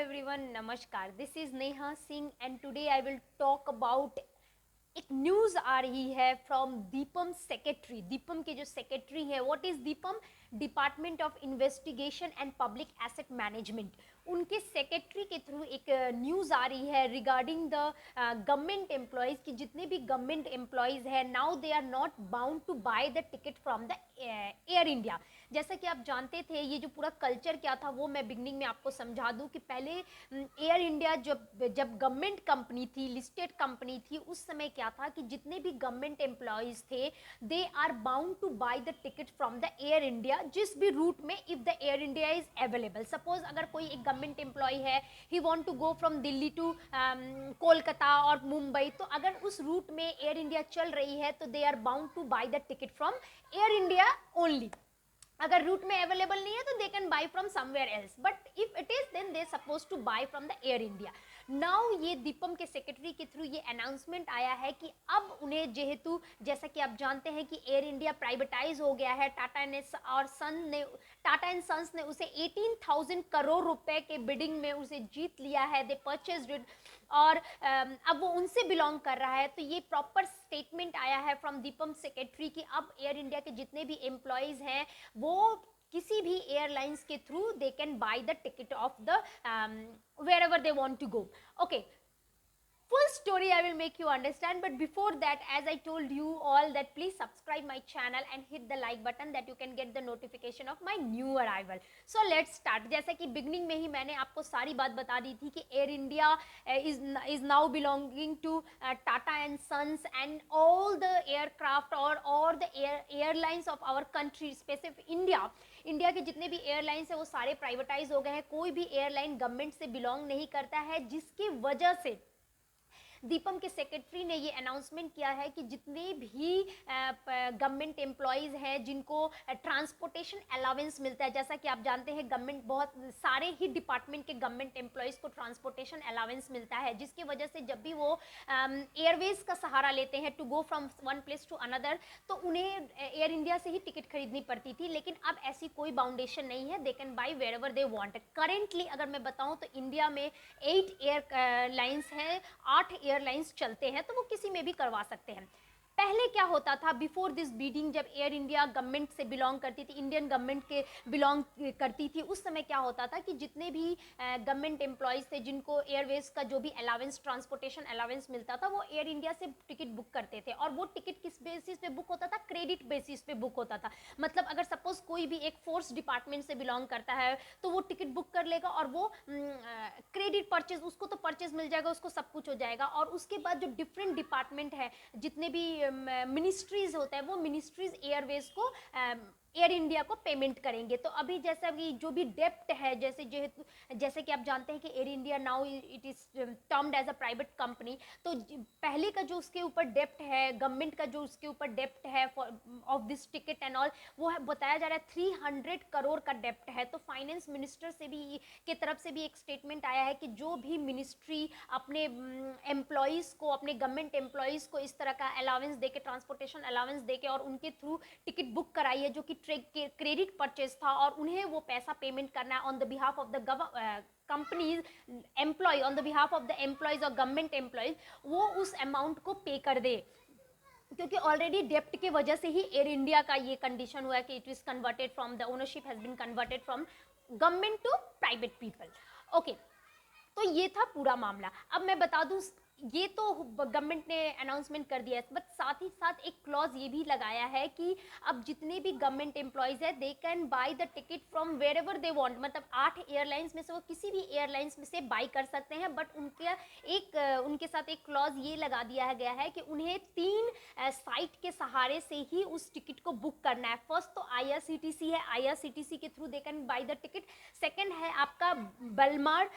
everyone, नमस्कार. This is Neha Singh and today I will talk about एक news आ रही है फ्रॉम दीपम सेक्रेटरी. दीपम के जो सेक्रेटरी है, what is DIPAM? Department of investigation and public asset management. उनके सेक्रेटरी के थ्रू एक न्यूज़ आ रही है रिगार्डिंग द गवर्नमेंट एम्प्लॉयज़ कि जितने भी गवर्नमेंट एम्प्लॉयज़ हैं now they are not bound to buy the ticket from the Air India. जैसा कि आप जानते थे, ये जो पूरा कल्चर क्या था वो मैं बिगनिंग में आपको समझा दूं कि पहले एयर इंडिया जब गवर्नमेंट कंपनी थी, लिस्टेड कंपनी थी, उस समय क्या था कि जितने भी गवर्नमेंट एम्प्लॉयज़ थे they are bound to buy the ticket from the Air India जिस भी रूट में, if the Air India is available. Suppose अगर कोई एक गवर्नमेंट एम्प्लॉय है, he want to go from Delhi to Kolkata और मुंबई, तो अगर उस रूट में एयर इंडिया चल रही है तो they are bound to buy the ticket from Air India only. अगर रूट में अवेलेबल नहीं है तो they can buy from somewhere else, but if it is then they suppose to buy from the Air India. Now ये DIPAM के secretary के through ये announcement आया है कि अब उन्हें, जेहेतु जैसा कि आप जानते हैं कि एयर इंडिया प्राइवेटाइज हो गया है, टाटा एंड सन्स ने उसे 18,000 करोड़ रुपए के बिडिंग में उसे जीत लिया है. दे परचेज्ड इट और अब वो उनसे बिलोंग कर रहा है. तो ये प्रॉपर स्टेटमेंट आया है फ्रॉम दीपम सेक्रेटरी कि अब एयर इंडिया के जितने भी एम्प्लॉयज़ हैं वो किसी भी एयरलाइंस के through they can buy the ticket of the wherever they want to go. Okay, full story I will make you understand, but before that, as I told you all that please subscribe my channel and hit the like button that you can get the notification of my new arrival. So let's start. जैसा कि beginning में ही मैंने आपको सारी बात बता दी थी कि Air India is now belonging to Tata and Sons and all the aircraft or the airlines of our country, specific India के जितने भी एयरलाइंस है वो सारे प्राइवेटाइज हो गए हैं. कोई भी एयरलाइन गवर्नमेंट से बिलोंग नहीं करता है, जिसकी वजह से दीपम के सेक्रेटरी ने ये अनाउंसमेंट किया है कि जितने भी गवर्नमेंट एम्प्लॉयज़ हैं जिनको ट्रांसपोर्टेशन अलावेंस मिलता है, जैसा कि आप जानते हैं गवर्नमेंट बहुत सारे ही डिपार्टमेंट के गवर्नमेंट एम्प्लॉयज़ को ट्रांसपोर्टेशन अलावेंस मिलता है, जिसकी वजह से जब भी वो एयरवेज का सहारा लेते हैं to go from one place to another, तो उन्हें एयर इंडिया से ही टिकट खरीदनी पड़ती थी. लेकिन अब ऐसी कोई बाउंडेशन नहीं है, they can buy wherever they want. Currently अगर मैं बताऊं तो इंडिया में 8 एयरलाइंस हैं, 8 एयरलाइंस चलते हैं, तो वो किसी में भी करवा सकते हैं. पहले क्या होता था, बिफोर दिस बीडिंग, जब एयर इंडिया गवर्नमेंट से बिलोंग करती थी, इंडियन गवर्नमेंट के बिलोंग करती थी, उस समय क्या होता था कि जितने भी गवर्नमेंट एम्प्लॉयज़ थे जिनको एयरवेज का जो भी अलावेंस, ट्रांसपोर्टेशन अलावेंस मिलता था, वो एयर इंडिया से टिकट बुक करते थे. और वो टिकट किस बेसिस पे बुक होता था? क्रेडिट बेसिस पे बुक होता था. मतलब अगर सपोज कोई भी एक फोर्स डिपार्टमेंट से बिलोंग करता है तो वो टिकट बुक कर लेगा और वो क्रेडिट परचेज, उसको तो परचेज मिल जाएगा, उसको सब कुछ हो जाएगा. और उसके बाद जो डिफरेंट डिपार्टमेंट है, जितने भी मिनिस्ट्रीज होता है, वो मिनिस्ट्रीज एयरवेज को एयर इंडिया को पेमेंट करेंगे. तो अभी जैसा कि जो भी डेप्ट है, जैसे कि आप जानते हैं कि Air India now it is termed as a private company, तो पहले का जो उसके ऊपर डेप्ट है, गवर्नमेंट का जो उसके ऊपर डेप्ट है of this ticket and all, वो है बताया जा रहा है 300 करोड़ का डेप्ट है. तो फाइनेंस मिनिस्टर से भी की तरफ से भी एक स्टेटमेंट आया है कि जो भी मिनिस्ट्री अपने एम्प्लॉयज़ को, अपने गवर्नमेंट एम्प्लॉयज़ को इस तरह का अलावेंस देके, ट्रांसपोर्टेशन अलावेंस देके और उनके थ्रू टिकट बुक कराई है जो कि क्रेडिट परचेज था, और उन्हें वो पैसा पेमेंट करना है on the behalf of the companies employee, on the behalf of the employees और गवर्नमेंट एम्प्लॉयज, वो उस अमाउंट को पे कर दे. क्योंकि ऑलरेडी डेप्ट के वजह से ही एयर इंडिया का ये कंडीशन हुआ है कि it is converted from the ownership has been converted from government to private people. Okay, तो ये था पूरा मामला. अब मैं बता दूं, ये तो गवर्नमेंट ने अनाउंसमेंट कर दिया है, बट साथ ही साथ एक क्लॉज ये भी लगाया है कि अब जितने भी गवर्नमेंट एम्प्लॉयज़ है they can buy the ticket from wherever they want. मतलब 8 एयरलाइंस में से वो किसी भी एयरलाइंस में से बाय कर सकते हैं, बट उनके साथ एक क्लॉज ये लगा दिया गया है कि उन्हें 3 साइट के सहारे से ही उस टिकट को बुक करना है. फर्स्ट तो IRCTC है, IRCTC के through they can buy the ticket. Second है आपका बलमार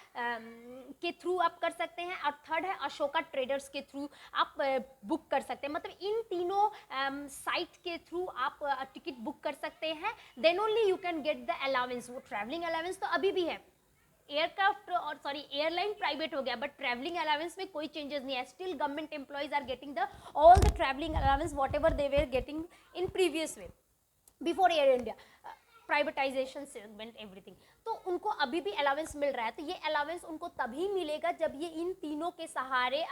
के थ्रू आप कर सकते हैं, और थर्ड है अशोका ट्रेडर्स के थ्रू आप बुक कर सकते हैं. मतलब इन तीनों साइट के थ्रू आप टिकट बुक कर सकते हैं. Then only you can get the allowance. वो ट्रैवलिंग अलावेंस तो अभी भी है, एयरक्राफ्ट और एयरलाइन प्राइवेट हो गया, बट ट्रैवलिंग अलावेंस में कोई चेंजेस नहीं है. Still government employees are getting the all the travelling allowance whatever they were getting in previous way before Air India privatization segment everything. तो उनको अभी भी अलाउंस मिल रहा है। तो ये अलाउंस उनको तभी मिलेगा जब ये इन तीनों के सहारे,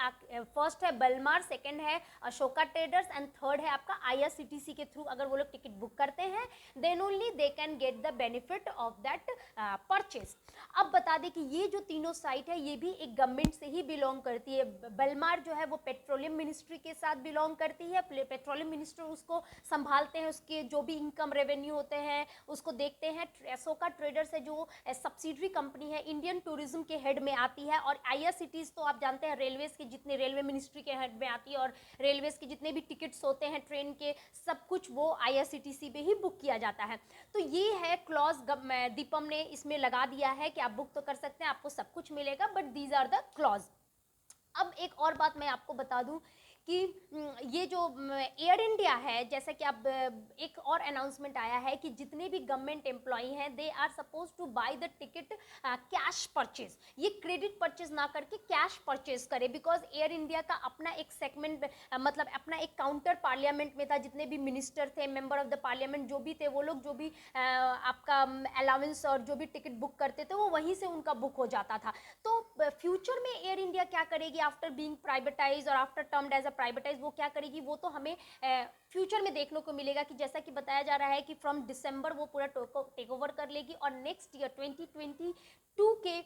फर्स्ट है बलमार, सेकंड है अशोका ट्रेडर्स एंड थर्ड है आपका आईआरसीटीसी के थ्रू अगर वो लोग टिकट बुक करते हैं, then only they can get the benefit of that purchase. अब बता दें कि ये जो तीनों साइट है ये भी एक गवर्नमेंट से ही बिलोंग करती है। बलमार जो है वो पेट्रोलियम मिनिस्ट्री के साथ बिलोंग करती है, पेट्रोलियम मिनिस्टर उसको संभालते हैं, उसके जो भी इनकम रेवेन्यू होते हैं उसको देखते हैं। अशोका ट्रेडर्स है जो सब्सिडरी कंपनी है, इंडियन टूरिज्म के हेड में आती है। और आईआरसीटीज तो आप जानते हैं रेलवेज के जितने, रेलवे मिनिस्ट्री के हेड में आती है, और रेलवेज के जितने भी टिकट्स होते हैं ट्रेन के सब कुछ वो आईआरसीटीसी पे ही बुक किया जाता है। तो ये है क्लॉज दीपम ने इसमें लगा दिया है कि आप बुक तो कर सकते हैं, आपको सब कुछ मिलेगा, but these are the clause. अब एक और बात मैं आपको बता दूं कि ये जो एयर इंडिया है, जैसा कि अब एक और अनाउंसमेंट आया है कि जितने भी गवर्नमेंट एम्प्लॉई हैं they are suppose to buy the ticket cash purchase, ये क्रेडिट परचेज ना करके कैश परचेज करे, बिकॉज एयर इंडिया का अपना एक सेगमेंट, मतलब अपना एक काउंटर पार्लियामेंट में था, जितने भी मिनिस्टर थे, मेंबर ऑफ द पार्लियामेंट जो भी थे, वो लोग जो भी आपका अलाउंस और जो भी टिकट बुक करते थे वो वहीं से उनका बुक हो जाता था। तो फ्यूचर में एयर इंडिया क्या करेगी आफ्टर बीइंग प्राइवेटाइज और after termed as a privatize, वो क्या करेगी वो तो हमें फ्यूचर में देखने को मिलेगा, कि जैसा कि बताया जा रहा है कि फ्रॉम दिसंबर वो पूरा टेक ओवर कर लेगी, और नेक्स्ट ईयर 2022 के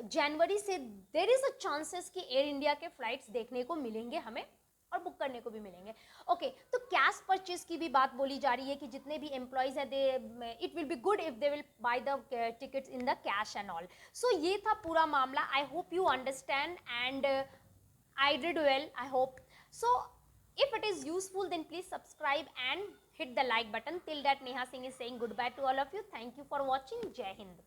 जनवरी से देयर इज अ चांसेस कि एयर इंडिया के फ्लाइट्स देखने को मिलेंगे हमें और बुक करने को भी मिलेंगे। ओके, तो कैश परचेज की भी बात बोली जा रही है कि जितने भी एम्प्लॉयज हैं they, it will be good if they will buy the tickets in the cash and all. So ये था पूरा मामला। I hope you understand and I did well, I hope. So, if it is useful, then please subscribe and hit the like button. Till that, Neha Singh is saying goodbye to all of you. Thank you for watching. Jai Hind.